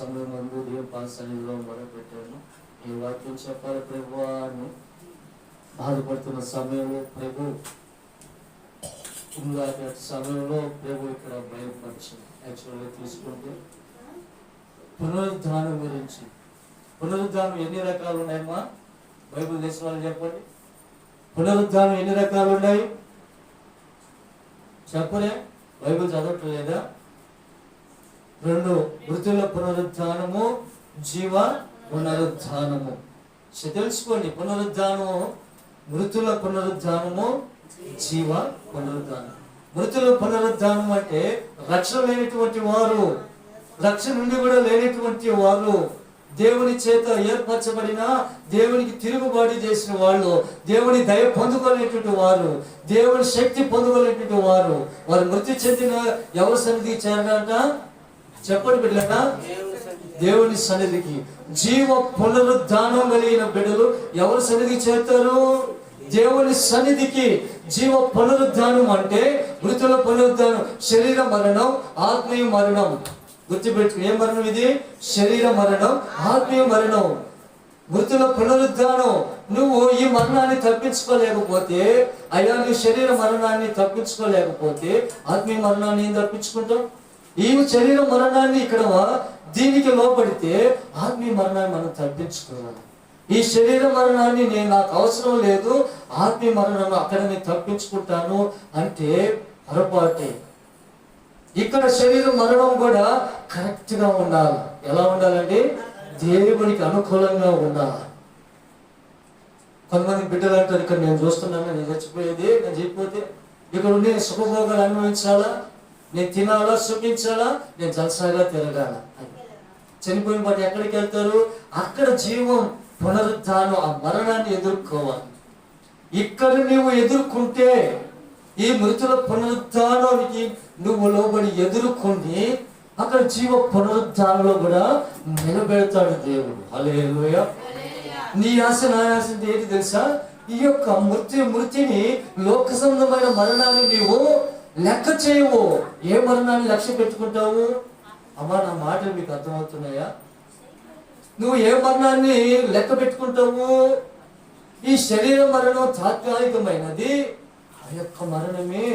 సమయం ముందు దేవుని పాద సన్నిధిలో మొదలుపెట్టాను. ఈ వాక్యం చెప్పాలి ప్రభువా అని బాధపడుతున్న సమయంలో ప్రభు ఇందాక సమయంలో ప్రభు ఇక్కడ బయలుపరిచింది. యాక్చువల్గా తీసుకుంటే పునరుద్ధానం గురించి. పునరుద్ధానం ఎన్ని రకాలు ఉన్నాయమ్మా? బైబిల్ తెలిసిన వాళ్ళు చెప్పండి. పునరుద్ధానం ఎన్ని రకాలు ఉన్నాయి చెప్పలే? బైబిల్ చదవట్లేదా? 2, మృతుల పునరుద్ధానము, జీవ పునరుద్ధానము. తెలుసుకోండి, పునరుద్ధానము, మృతుల పునరుద్ధానము, జీవ పునరుద్ధానం. మృతుల పునరుద్ధానం అంటే రక్షణ లేనటువంటి వారు, రక్షణ నుండి కూడా లేనటువంటి వారు, దేవుని చేత ఏర్పరచబడిన, దేవునికి తిరుగుబాటు చేసిన వాళ్ళు, దేవుని దయ పొందుకోలేటువంటి వారు, దేవుని శక్తి పొందుకోలేటువంటి వారు, వారు మృతి చెందిన ఎవరి సన్నిధికి చేరారంట? చెప్పండి బిడ్డలట, దేవుని సన్నిధికి. జీవ పునరుద్ధానం కలిగిన బిడ్డలు ఎవరి సన్నిధికి చేరుతారు? దేవుని సన్నిధికి. జీవ పునరుద్ధానం అంటే మృతుల పునరుద్ధానం, శరీర మరణం, ఆత్మీయ మరణం. గుర్తుపెట్టు, ఏ మరణం ఇది? శరీర మరణం, ఆత్మీయ మరణం. మృతుల పునరుద్ధానం. నువ్వు ఈ మరణాన్ని తప్పించుకోలేకపోతే, అయ్యా నీ శరీర మరణాన్ని తప్పించుకోలేకపోతే ఆత్మీయ మరణాన్ని ఏం తప్పించుకుంటావు? ఈ శరీర మరణాన్ని ఇక్కడ దీనికి లోపడితే ఆత్మీయ మరణాన్ని మనం తప్పించుకోవాలి. ఈ శరీర మరణాన్ని నాకు అవసరం లేదు, ఆత్మీయ మరణాన్ని అక్కడ నేను తప్పించుకుంటాను అంటే పొరపాటే. ఇక్కడ శరీర మరణం కూడా కరెక్ట్ గా ఉండాలి. ఎలా ఉండాలండి? దేవునికి అనుకూలంగా ఉండాలి. కొంతమంది బిడ్డలు అంటారు, ఇక్కడ నేను చూస్తున్నాను, నేను చచ్చిపోయేది, నేను చచ్చిపోతే ఇక్కడ ఉండి నేను సుఖభోగాలు అనుభవించాలా, నేను తినాలా, సుఖించాలా, నేను జలసాగా తిరగాల అని. చనిపోయిన పాటు ఎక్కడికి వెళ్తారు? అక్కడ జీవం పునరుద్ధానం, ఆ మరణాన్ని ఎదుర్కోవాలి. ఇక్కడ నువ్వు ఎదుర్కొంటే, ఈ మృతుల పునరుద్ధానానికి నువ్వు లోబడి ఎదుర్కొని అక్కడ జీవ పునరుద్ధానంలో కూడా నిలబెడతాడు దేవుడు. హల్లెలూయా. నీ ఆశ నా ఆశ ఏంటి తెలుసా? ఈ యొక్క మృతిని, లోక సంబంధమైన మరణాన్ని నీవు లెక్క చేయవు. ఏ మరణాన్ని లక్ష్య పెట్టుకుంటావు? అమ్మా, నా మాటలు మీకు అర్థమవుతున్నాయా? నువ్వు ఏ మరణాన్ని లెక్క పెట్టుకుంటావు? ఈ శరీర మరణం తాత్కాలికమైనది, ఆ యొక్క మరణమే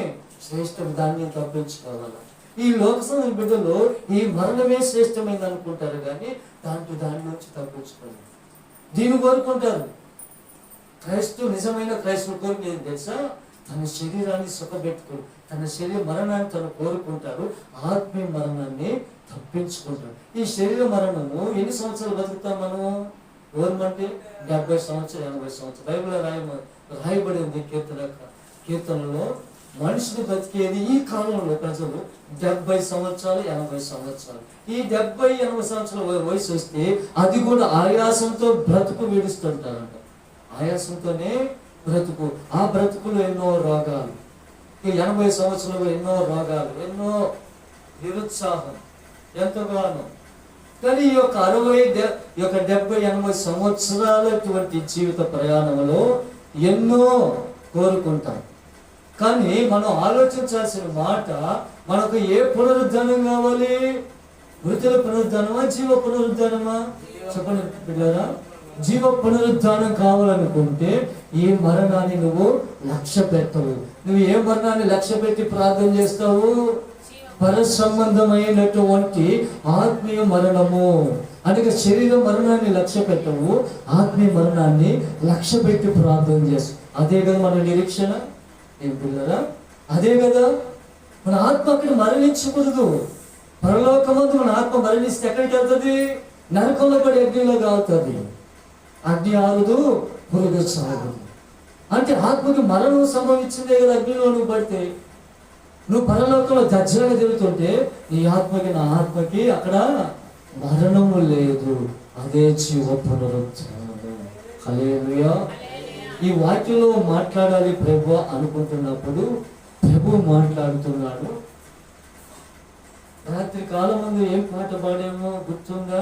శ్రేష్టం, దాన్ని తప్పించుకోవాలి. ఈ లోకసంలో బిడ్డలు ఈ మరణమే శ్రేష్టమైంది అనుకుంటారు, కానీ దాని నుంచి తప్పించుకోవాలి. దీన్ని కోరుకుంటారు. నిజమైన క్రైస్తవులు కోరిక ఏం తెలుసా? తన శరీరాన్ని సుఖపెట్టుకుని, తన శరీర మరణాన్ని తను కోరుకుంటారు, ఆత్మీయ మరణాన్ని తప్పించుకుంటారు. ఈ శరీర మరణము ఎన్ని సంవత్సరాలు బతుకుతాం మనము? గవర్నమెంట్ 70 సంవత్సరాలు, 80 సంవత్సరాలు. బైబిల్లో రాయబడి ఉంది. కీర్తనలో మనిషిని బతికేది ఈ కాలంలో ప్రజలు 70 సంవత్సరాలు, 80 సంవత్సరాలు. ఈ 70-80 సంవత్సరాల వయసు వస్తే అది కూడా ఆయాసంతో బ్రతుకు విడుస్తుంటారంట. ఆయాసంతోనే బ్రతుకు. ఆ బ్రతుకులు ఎన్నో రోగాలు. ఈ 80 సంవత్సరాలు ఎన్నో రోగాలు, ఎన్నో నిరుత్సాహం, ఎంతగానో. కానీ ఈ యొక్క 70-80 సంవత్సరాలటువంటి జీవిత ప్రయాణంలో ఎన్నో కోరుకుంటాం. కానీ మనం ఆలోచించాల్సిన మాట, మనకు ఏ పునరుద్ధానం కావాలి? మృతుల పునరుద్ధానమా, జీవ పునరుద్ధానమా? చెప్పండి బిడ్డలారా. జీవ పునరుద్ధానం కావాలనుకుంటే ఈ మరణాన్ని నువ్వు లక్ష్య పెట్టవు. నువ్వు ఏ మరణాన్ని లక్ష్య పెట్టి ప్రార్థన చేస్తావు? పర సంబంధమైనటువంటి ఆత్మీయ మరణము. అందుకే శరీర మరణాన్ని లక్ష్య పెట్టవు, ఆత్మీయ మరణాన్ని లక్ష్య పెట్టి ప్రార్థన చేస్తావు. అదే కదా మన నిరీక్షణ. ఏం పిల్లరా? అదే కదా. మన ఆత్మ అక్కడ మరణించకూడదు. పరలోకమందు మన ఆత్మ మరణిస్తే ఎక్కడికి వెళ్తుంది? నరకంలో పడి అగ్నిలో కావుతుంది. అగ్ని ఆగదు, పురుగు సాగదు. అంటే ఆత్మకి మరణం సంభవించిందే కదా. అగ్నిలో నువ్వు పడితే, నువ్వు పరలోకంలో దర్జనగా తిరుగుతుంటే నీ ఆత్మకి, నా ఆత్మకి అక్కడ మరణము లేదు. అదే జీవ పునరుద్ధానము. హల్లెలూయా. ఈ వాక్యంలో మాట్లాడాలి ప్రభు అనుకుంటున్నప్పుడు ప్రభు మాట్లాడుతున్నాడు. రాత్రి కాలం ముందు ఏం పాట పాడామో గుర్తుందా?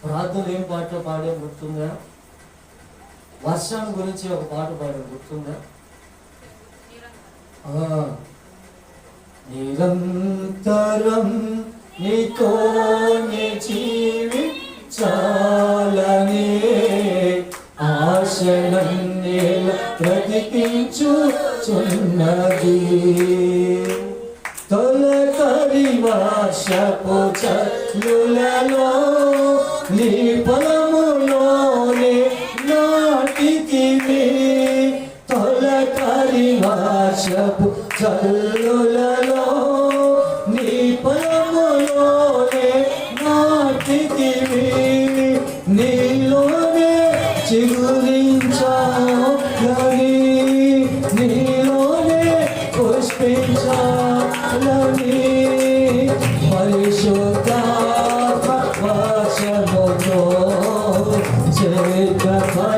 ప్రార్థనలు ఏం పాట పాడామో గుర్తుందా? వర్షం గురించి ఒక పాట పాడాము, గుర్తుందా? నిరంతరం నీతోనే జీవించాలనే ఆశలన్నేల బ్రతికించుచున్నది. తొలకరి వర్షపు జల్లులలో నీ పొలములోనే నాటితివి. తొలకరి వర్షపు జల్లులలో నీ పొలములోనే నాటితివి. నీలోనే చిగురించాలని, నీలోనే పుష్పించాలని పరిశుద్ధాత్మ వర్షముతో చేతపరచుచున్నావు.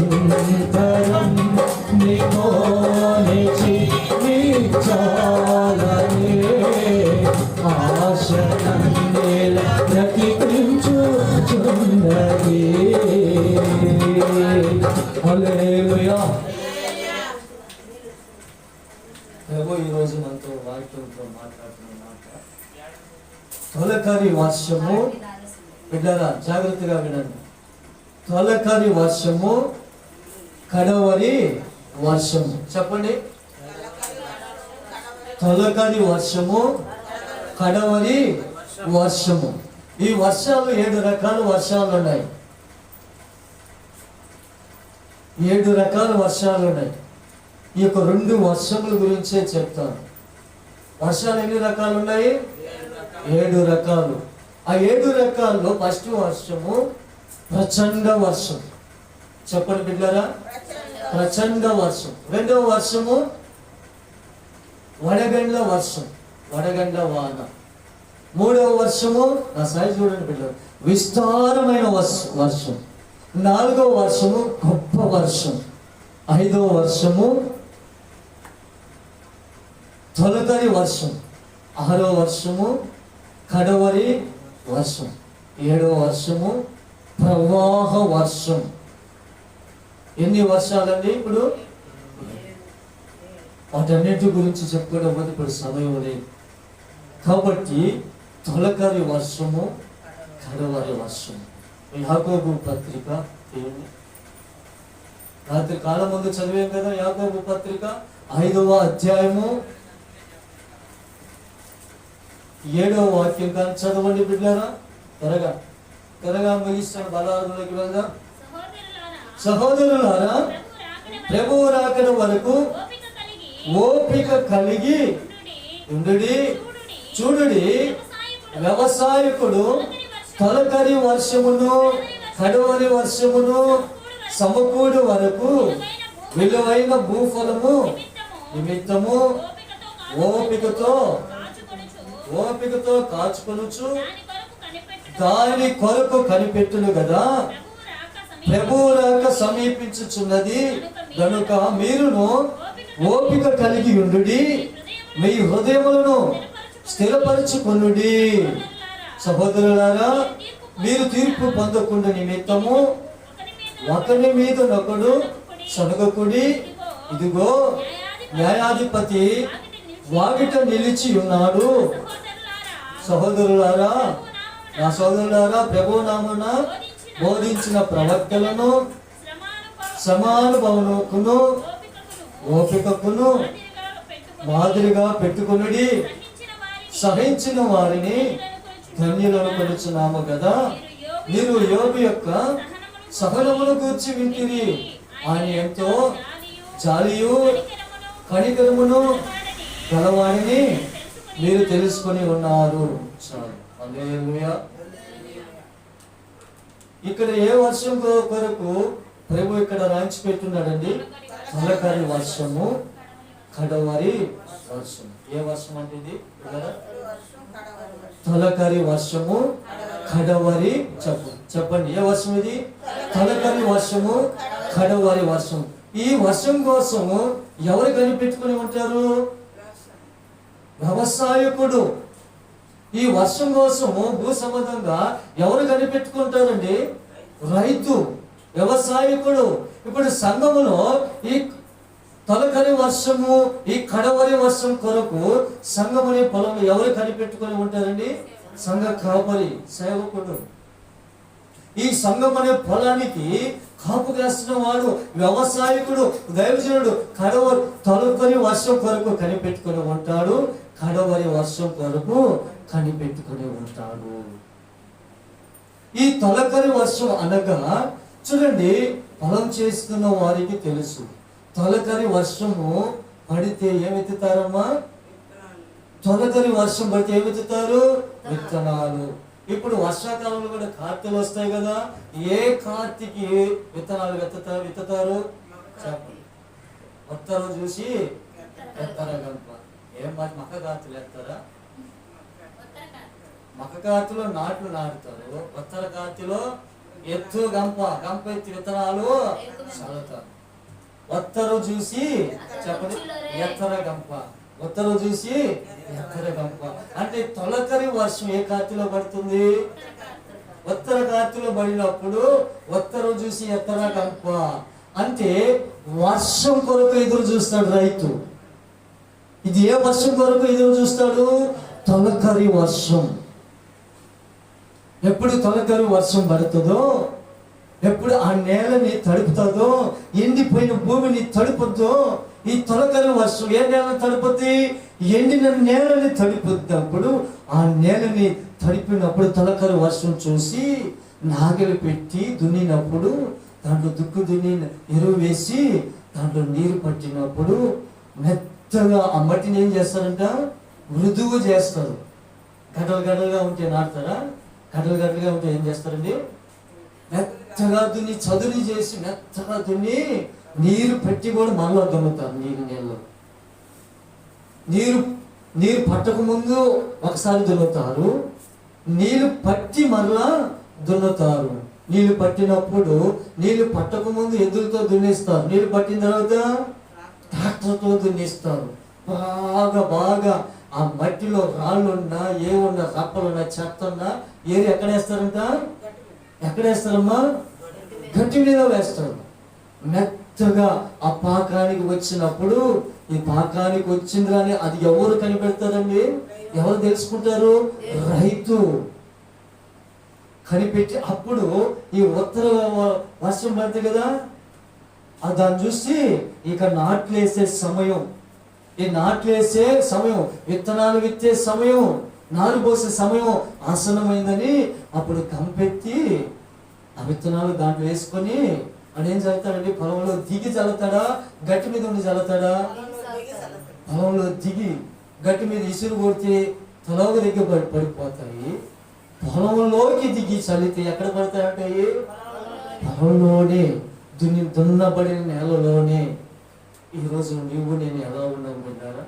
నిరంతరం నీతోనే జీవించాలని ఆశలన్నేల బ్రతికించుచున్నది. హల్లెలూయా. ప్రభు ఈరోజు మనతో వాక్యంతో మాట్లాడుతున్న మాట తొలకరి వర్షము. బిడ్డరా జాగ్రత్తగా వినండి. తొలకరి వర్షము, కడవరి వర్షము. చెప్పండి. తొలకరి వర్షము, కడవరి వర్షము. ఈ వర్షాలు 7 రకాల వర్షాలు ఉన్నాయి. 7 రకాల వర్షాలు ఉన్నాయి. ఈ యొక్క 2 వర్షముల గురించే చెప్తాను. వర్షాలు ఎన్ని రకాలు ఉన్నాయి? 7 రకాలు. ఆ 7 రకాల్లో ఫస్ట్ వర్షము ప్రచండ వర్షం. చెప్పండి బిడ్డరా, ప్రచండ వర్షం. రెండవ వర్షము వడగండ్ల వర్షం, వడగండ్ల వాన. మూడవ వర్షము, నా సైజు చూడండి బిడ్డలు, విస్తారమైన వర్షం. నాలుగవ వర్షము గొప్ప వర్షం. ఐదవ వర్షము తొలకరి వర్షం. ఆరవ వర్షము కడవరి వర్షం. ఏడవ వర్షము ప్రవాహ వర్షం. ఎన్ని వర్షాలండి ఇప్పుడు? వాటన్నిటి గురించి చెప్పుకోవడం ఇప్పుడు సమయం లేదు. కాబట్టి తొలకరి వర్షము, కడవరి వర్షము. యాకోబు పత్రిక రాత్రి కాలం ముందు చదివాం కదా. యాకోబు పత్రిక 5వ అధ్యాయము 7వ వాక్యం కానీ చదవండి బిడ్డారా. త్వరగా ముగిస్తాను. బలాదులోకి వెళ్దాం. సహోదరులారా, ప్రభువు రాకడ వరకు ఓపిక కలిగి ఉండుడి. చూడుడి, వ్యవసాయకుడు తొలకరి వర్షమును, కడవరి వర్షమును సమకూడు వరకు విలువైన భూఫలము నిమిత్తము ఓపికతో కాచుకొనుచు దాని కొరకు కనిపెట్టును కదా. ప్రభువు రాక సమీపించుచున్నది గనుక మీరును ఓపిక కలిగి ఉండుడి, మీ హృదయములను స్థిరపరచుకొనుడి. సహోదరులారా, మీరు తీర్పు పొందకుండా నిమిత్తము ఒకరి మీద నొకడు సనగకుడి. ఇదిగో న్యాయాధిపతి వాకిట నిలిచి ఉన్నాడు. సహోదరులారా, నా సోదరులారా, ప్రభు నామమున బోధించిన ప్రవక్తలను సమానుభవమును ఓపికకును మాదిరిగా పెట్టుకొనుడి. సహించిన వారిని ధన్యులను కొలుచున్నాము కదా. మీరు యోబు యొక్క సఫలమును గూర్చి వింటిరి. ఆయన ఎంతో జాలియు కనికరమును గలవాడిని మీరు తెలుసుకొని ఉన్నారు. హల్లెలూయా. ఇక్కడ ఏ వర్షం కొరకు ప్రభు ఇక్కడ రాయించి పెట్టున్నాడండి? తొలకరి వర్షము, కడవరి వర్షం. ఏ వర్షం అంటే ఇది? తొలకరి వర్షము, కడవరి. చెప్పండి, ఏ వర్షం ఇది? తొలకరి వర్షము, కడవరి వర్షం. ఈ వర్షం కోసము ఎవరు కనిపెట్టుకుని ఉంటారు? వ్యవసాయకుడు. ఈ వర్షం కోసము భూ సంబంధంగా ఎవరు కనిపెట్టుకుంటారండి? రైతు, వ్యవసాయకుడు. ఇప్పుడు సంఘములో ఈ తొలకరి వర్షము, ఈ కడవరి వర్షం కొరకు సంఘముని పొలం ఎవరు కనిపెట్టుకొని ఉంటారండి? సంఘ కాపరి, సేవకుడు. ఈ సంఘం అనే పొలానికి కాపు కాసిన వాడు, వ్యవసాయకుడు, దైవజనుడు తొలకరి వర్షం కొరకు కనిపెట్టుకొని ఉంటాడు, కడవరి వర్షం కొరకు కనిపెట్టుకొని ఉంటాడు. ఈ తొలకరి వర్షం అనగా చూడండి, పొలం చేస్తున్న వారికి తెలుసు, తొలకరి వర్షము పడితే ఏమెత్తుతారమ్మా? తొలకరి వర్షం పడితే ఏమెత్తుతారు? విత్తనాలు. ఇప్పుడు వర్షాకాలంలో కూడా కార్తెలు వస్తాయి కదా, ఏ కార్తీకి విత్తనాలు విత్తుతారు? చెప్పండి. ఉత్తరం చూసి ఎత్తారా గంప? ఏం మక్క కార్తెలు ఎత్తారా? మక్క కార్తెలో నాట్లు నాటుతారు, ఉత్తర కార్తెలో ఎత్తు గంప ఎత్తి విత్తనాలు చల్లుతారు. ఉత్తరం చూసి చెప్పండి ఎత్తర గంప, ఉత్తరం చూసి ఎత్తర గంప. అంటే తొలకరి వర్షం ఏ కార్తీలో పడుతుంది? ఉత్తర కార్తీలో పడినప్పుడు ఉత్తరం చూసి ఎత్తర గంప. అంటే వర్షం కొరకు ఎదురు చూస్తాడు రైతు. ఇది ఏ వర్షం కొరకు ఎదురు చూస్తాడు? తొలకరి వర్షం. ఎప్పుడు తొలకరి వర్షం పడుతుందో, ఎప్పుడు ఆ నేలని తడుపుతుందో, ఎండిపోయిన భూమిని తడుపుద్దో, ఈ తొలకరి వర్షం ఏ నేలని తడుపుద్ది? ఎండిన నేలని తడుపుద్దినప్పుడు, ఆ నేలని తడిపినప్పుడు తొలకరి వర్షం చూసి నాగలి పెట్టి దున్నినప్పుడు, దాంట్లో దుక్కు దున్ని ఎరువు వేసి దాంట్లో నీరు పట్టినప్పుడు మెత్తగా ఆ మట్టిని ఏం చేస్తారంట? మృదువు చేస్తారు. గడ్డలుగా ఉంటే నాటుతారా? గడ్డలుగా ఉంటే ఏం చేస్తారండి? మెత్తగా దున్ని చదును చేసి మెత్తగా దున్ని నీరు పెట్టి కూడా మళ్ళా దున్నుతారు. నీరు పట్టక ముందు ఒకసారి దున్నుతారు, నీళ్లు పట్టి మరలా దున్నుతారు. నీళ్లు పట్టినప్పుడు నీళ్లు పట్టక ముందు ఎద్దులతో దున్నిస్తారు, నీళ్లు పట్టిన తర్వాత ట్రాక్టర్తో దున్నిస్తారు. బాగా ఆ మట్టిలో రాళ్ళున్నా, ఏమున్నా, రప్పలున్నా, చెత్త ఉన్నా ఏది ఎక్కడేస్తారంట? ఎక్కడేస్తారమ్మా? గట్టి మీద వేస్తారు. మెత్తగా ఆ పాకానికి వచ్చినప్పుడు, ఈ పాకానికి వచ్చింది కానీ అది ఎవరు కనిపెడతారండి? ఎవరు తెలుసుకుంటారు? రైతు కనిపెట్టి, అప్పుడు ఈ ఉత్తర వర్షం పడుతుంది కదా, దాన్ని చూసి ఇక నాట్లు వేసే సమయం, ఈ నాట్లు వేసే సమయం, విత్తనాలు విత్తే సమయం, నారు పోసే సమయం ఆసనమైందని అప్పుడు కంపెత్తి ఆ విత్తనాలు దాంట్లో వేసుకొని అదేం చల్లుతాడండి? పొలంలో దిగి చల్లుతాడా? గట్టి మీద ఉండి చల్లుతాడా? పొలంలో దిగి గట్టి మీద ఇసురు కొడితే తలవ దగ్గర పడిపోతాయి. పొలంలోకి దిగి చల్లితే ఎక్కడ పడతాయంటాయి? పొలంలోనే, దున్నబడిన నేలలోనే. ఈరోజు నువ్వు నేను ఎలా ఉన్నావు విన్నారా?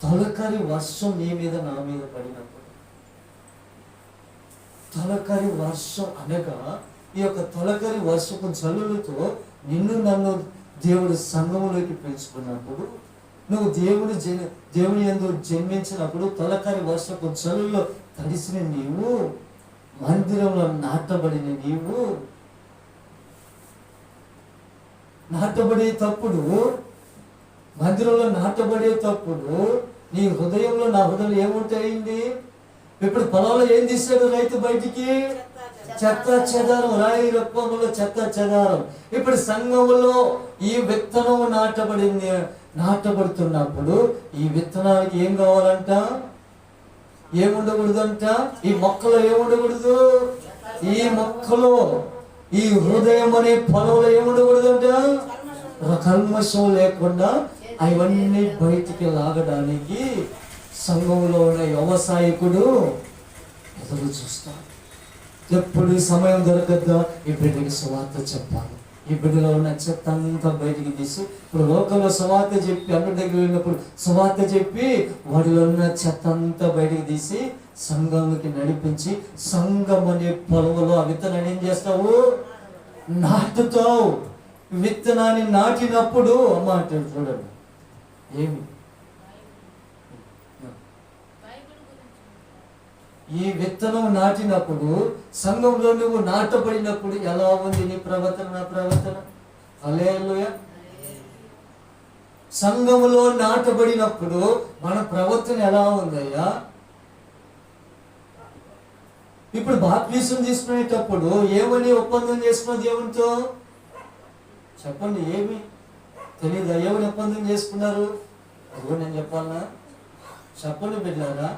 తొలకరి వర్షం నీ మీద నా మీద పడినప్పుడు, తొలకరి వర్షం అనగా ఈ యొక్క తొలకరి వర్షపు జల్లులతో నిన్ను నన్ను దేవుడు సంఘములోకి పిలుచుకున్నప్పుడు, నువ్వు దేవుని యందు జన్మించినప్పుడు తొలకరి వర్షపు జల్లులో తడిసిన నీవు, మందిరంలో నాటబడిన నీవు, నాటబడేటప్పుడు, మందిరంలో నాటబడేటప్పుడు నీ హృదయంలో, నా హృదయంలో ఏముంటాయింది? ఇప్పుడు పొలంలో ఏం తీసాడు రైతు బయటికి? చెత్త చెదారం, రాయి రప్పములో చెత్త చెదారం. ఇప్పుడు సంఘములో ఈ విత్తనం నాటబడుతున్నప్పుడు ఈ విత్తనానికి ఏం కావాలంట? ఏముండకూడదంట? ఈ మొక్కలో ఏముండకూడదు? ఈ మొక్కలో, ఈ హృదయం అనే పొలంలో ఏముండకూడదంట? కల్మషం లేకుండా అవన్నీ బయటికి లాగడానికి సంఘంలో ఉన్న వ్యవసాయకుడు ఎదురు చూస్తాడు. ఎప్పుడు సమయం దొరకద్దా ఈ బిడ్డకి సువార్త చెప్పాలి, ఈ బిడ్డలో ఉన్న చెత్త అంతా బయటికి తీసి, ఇప్పుడు లోకంలో సువార్త చెప్పి అన్న దగ్గర వెళ్ళినప్పుడు సువార్త చెప్పి వాడిలో ఉన్న చెత్త అంతా బయటికి తీసి సంఘంలోకి నడిపించి, సంఘం అనే పొలంలో ఆ విత్తనాన్ని ఏం చేస్తావు? నాటుతావు. విత్తనాన్ని నాటినప్పుడు అమ్మ అంటాడు, చూడండి ఏమి ఈ విత్తనం నాటినప్పుడు, సంఘంలో నువ్వు నాటబడినప్పుడు ఎలా ఉంది నీ ప్రవర్తన? నా ప్రవర్తన హల్లెలూయా. సంఘములో నాటబడినప్పుడు మన ప్రవర్తన ఎలా ఉందయ్యా? ఇప్పుడు బాప్తిసం తీసుకునేటప్పుడు ఏమని ఒప్పందం చేసుకున్న దేవునితో చెప్పండి? ఏమి తెలీదా? ఏమని ఒప్పందం చేసుకున్నారు? అదిగో నేను చెప్పాలనా? చెప్పండి బిడ్డారా,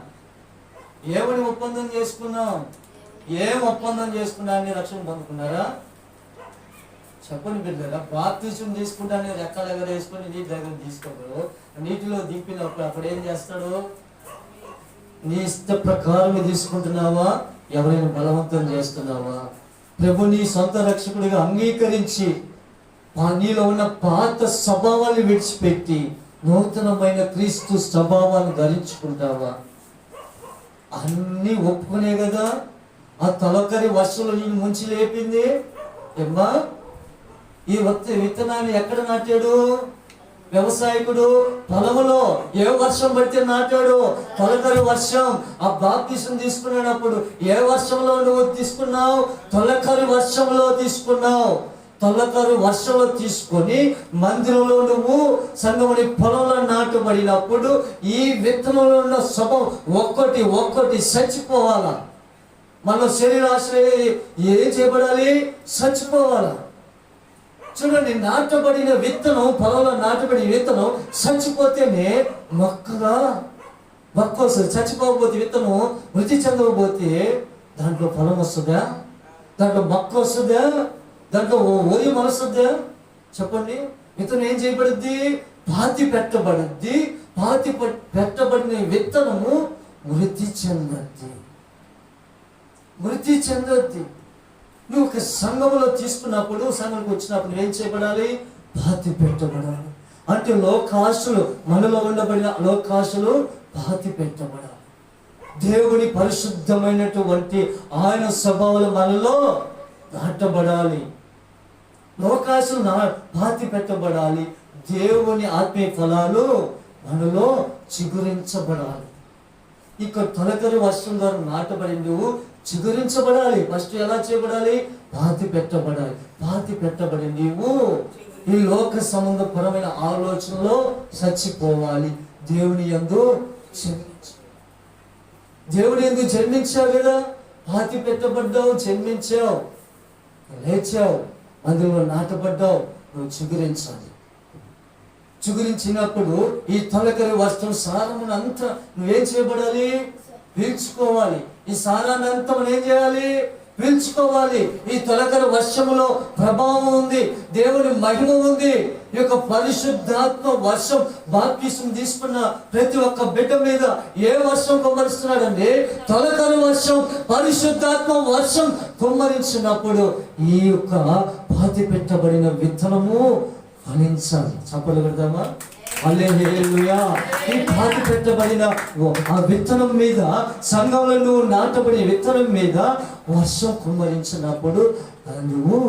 ఏమని ఒప్పందం చేసుకున్నాం? ఏం ఒప్పందం చేసుకున్నా అని రక్షణ పొందుకున్నారా? చెప్పండి బిడ్డారా. బాప్తిసం తీసుకుంటానే రెక్కల దగ్గర వేసుకొని నీటి దగ్గర తీసుకోడు. నీటిలో దింపినప్పుడు అప్పుడు ఏం చేస్తాడు? నీ ఇష్ట ప్రకారం తీసుకుంటున్నావా? ఎవరైనా బలవంతం చేస్తున్నావా? ప్రభు నీ సొంత రక్షకుడిగా అంగీకరించి నీలో ఉన్న పాత స్వభావాన్ని విడిచిపెట్టి నూతనమైన క్రీస్తు స్వభావాన్ని ధరించుకుంటావా? అన్నీ ఒప్పుకునే కదా ఆ తొలకరి వర్షంలో నేను ముంచి లేపింది. ఏమ్మా, ఈ విత్తనాన్ని ఎక్కడ నాటాడు? వ్యవసాయకుడు పొలములో. ఏ వర్షం పడితే నాటాడు? తొలకరి వర్షం. ఆ బాప్తిసం తీసుకునేటప్పుడు ఏ వర్షంలో నువ్వు తీసుకున్నావు? తొలకరి వర్షంలో తీసుకున్నావు. తొలకరి వర్షంలో తీసుకొని మందిరంలో నువ్వు సంగముని పొలంలో నాటబడినప్పుడు ఈ విత్తనంలో ఉన్న స్వభావం ఒక్కటి చచ్చిపోవాలా. మన శరీరాశలు ఏం చేయబడాలి? చచ్చిపోవాలా. చూడండి, నాటబడిన విత్తనం, పొలంలో నాటబడిన విత్తనం చచ్చిపోతేనే మొక్క వస్తుంది. చచ్చిపోకపోతే విత్తనం మృతి చెందకపోతే దాంట్లో ఫలం వస్తుందా? దాంట్లో మొక్క వస్తుందా? దాంట్లో ఓరి మనస్తుందా? చెప్పండి. విత్తనం ఏం చేయబడుద్ది? పాతి పెట్టబడుద్ది. పాతి పెట్టబడిన విత్తనము మృతి చెందద్ది. నువ్వు ఒక సంఘములో తీసుకున్నప్పుడు, సంఘంకి వచ్చినప్పుడు ఏం చేయబడాలి? పాతి పెట్టబడాలి. అంటే లోకాశలు, మనలో ఉండబడిన లోకాశలు పాతి పెట్టబడాలి. దేవుని పరిశుద్ధమైనటువంటి ఆయన స్వభావాలు మనలో నాటబడాలి. లోకాశలు పాతి పెట్టబడాలి. దేవుని ఆత్మీయ ఫలాలు మనలో చిగురించబడాలి. ఇక తొలకరి వర్షం ద్వారా నాటబడి నువ్వు చిగురించబడాలి. ఫస్ట్ ఎలా చేయబడాలి? పాతి పెట్టబడాలి. పాతి పెట్టబడి నీవు ఈ లోక సంబంధపరమైన ఆలోచనలో చచ్చిపోవాలి. దేవుని యందు జన్మించావు కదా, పాతి పెట్టబడ్డావు, జన్మించావు, లేచావు, అందులో నాటబడ్డావు. నువ్వు చిగురించాలి. చిగురించినప్పుడు ఈ తొలకరి వర్షం సారమును అంతా నువ్వేం చేయబడాలి? పీల్చుకోవాలి. ఈ సారాన్ని అంతా మనం ఏం చేయాలి? పీల్చుకోవాలి. ఈ తొలకరి వర్షములో ప్రభావం ఉంది, దేవుని మహిమ ఉంది. ఈ యొక్క పరిశుద్ధాత్మ వర్షం బాప్తిసం తీసుకున్న ప్రతి ఒక్క బిడ్డ మీద ఏ వర్షం కుమ్మరిస్తున్నాడండి? తొలకరి వర్షం, పరిశుద్ధాత్మ వర్షం కుమ్మరించినప్పుడు ఈ యొక్క పాతి పెట్టబడిన విత్తనము ఫలించాలి. చప్పలు పెడదామా? హల్లెలూయా. ఈ పాతి పెట్టబడిన ఆ విత్తనం మీద, సంఘంలో నువ్వు నాటబడిన విత్తనం మీద వర్షం కుమ్మరించినప్పుడు నువ్వు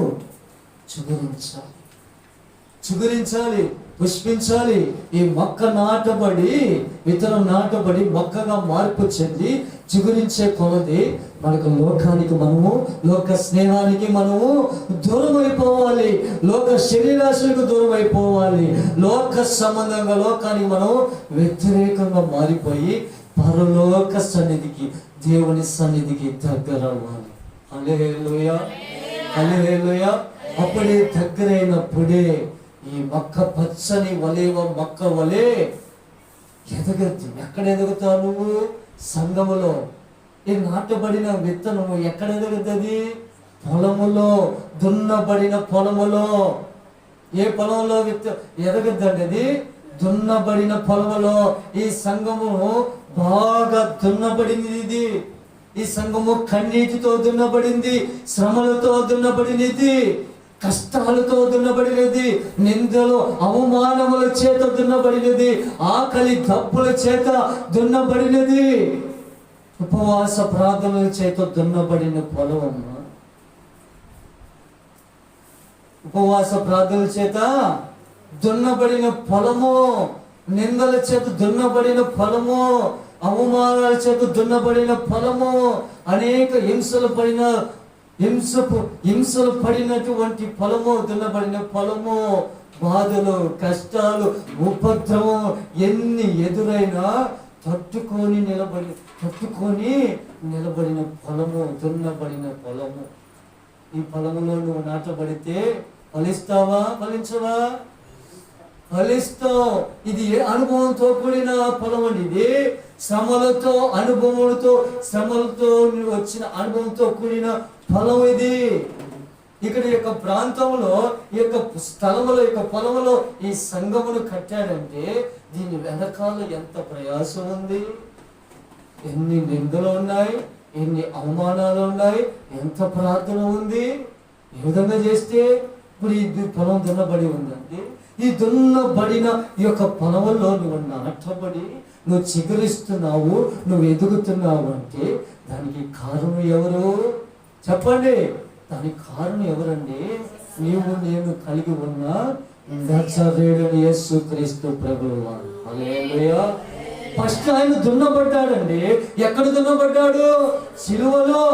చిగురించాలి, పుష్పించాలి. ఈ మొక్క నాటబడి, విత్తనం నాటబడి మొక్కగా మార్పు చెంది చిగురించే కొలది మనకు లోకానికి, మనము లోక స్నేహానికి మనము దూరం అయిపోవాలి. లోక శరీరాశులకు దూరం అయిపోవాలి. లోక సంబంధంగా లోకానికి మనం వ్యతిరేకంగా మారిపోయి పరలోక సన్నిధికి, దేవుని సన్నిధికి దగ్గర అవ్వాలి. హల్లెలూయా, హల్లెలూయా. అప్పుడే దగ్గరైనప్పుడే ఈ మొక్క పచ్చని వలేవ మొక్క వలే ఎదగద్ది. ఎక్కడ ఎదుగుతావు నువ్వు? సంఘములో. ఈ నాటబడిన విత్తనము ఎక్కడ ఎదుగుతుంది? పొలములో, దున్నబడిన పొలములో. ఏ పొలంలో ఎదగద్దండి? అది దున్నబడిన పొలములో. ఈ సంఘము బాగా దున్నబడింది. ఇది ఈ సంఘము కన్నీటితో దున్నబడింది, శ్రమలతో దున్నబడినది, కష్టాలతో దున్నబడినది, నిందలు అవమానముల చేత దున్నబడినది, ఆకలి దప్పుల చేత దున్నబడినది, ఉపవాస ప్రార్థనల చేత దున్నబడిన పొలం. ఉపవాస ప్రార్థనల చేత దున్నబడిన పొలము, నిందల చేత దున్నబడిన పొలము, అవమానాల చేత దున్నబడిన పొలము, అనేక హింసలు పడిన హింసలు పడినటువంటి పొలము, దున్నబడిన పొలము, బాధలు, కష్టాలు, ఉపద్రవం ఎన్ని ఎదురైనా తట్టుకొని నిలబడిన పొలము, దున్నబడిన పొలము. ఈ పొలములో నువ్వు నాటబడితే ఫలిస్తావా? ఫలించవా? ఫలిస్తావు. ఇది అనుభవంతో కూడిన పొలం అండి. ఇది శ్రమలతో, శ్రమలతో వచ్చిన అనుభవంతో కూడిన పొలం ఇది. ఇక్కడ యొక్క ప్రాంతంలో, ఈ యొక్క స్థలములో, ఈ యొక్క పొలంలో ఈ సంఘమును కట్టాడంటే దీని వెనకాల ఎంత ప్రయాసం ఉంది, ఎన్ని నిందలు ఉన్నాయి, ఎన్ని అవమానాలు ఉన్నాయి, ఎంత ప్రార్థన ఉంది. ఏ విధంగా చేస్తే ఇప్పుడు ఈ పొలం దున్నబడి ఉందండి. ఈ దున్నబడిన ఈ యొక్క పొలంలో నువ్వు నాటబడి నువ్వు చిగురిస్తున్నావు, నువ్వు ఎదుగుతున్నావు అంటే దానికి కారణం ఎవరు చెప్పండి? దానికి కారణం ఎవరండి? నీవు నేను కలిగి ఉన్న నజరేయుడైన యేసుక్రీస్తు ప్రభువు. హల్లెలూయా. ఫస్ట్ ఆయన దున్నబడ్డాడండి. ఎక్కడ దున్నబడ్డాడు? సిలువలో.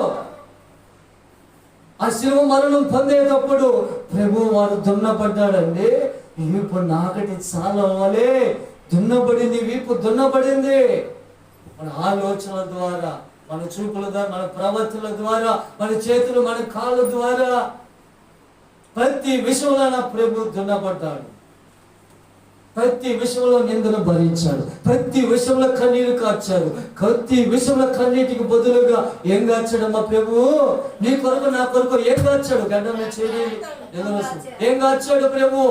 ఆ సిలువ మరణం పొందేటప్పుడు ప్రభు వారు దున్నబడ్డాడండి. ఇప్పుడు నాకటి చాలా అవ్వాలి, దున్నబడింది, వీపు దున్నబడింది. మన ఆలోచనల ద్వారా, మన చూపుల ద్వారా, మన ప్రవర్తన ద్వారా, మన చేతులు, మన కాళ్ళ ద్వారా ప్రతి విషయంలో నా ప్రభు దున్నబడ్డాడు. ప్రతి విషయంలో నిందను భరించాడు, ప్రతి విషయంలో కన్నీరు కార్చాడు, ప్రతి విషయంలో కన్నీటికి బదులుగా ఏం కార్చాడు మా ప్రభు? నీ కొరకు నా కొరకు ఏం కార్చాడు? గడ్డను చేరి ఏం కార్చాడు ప్రభు?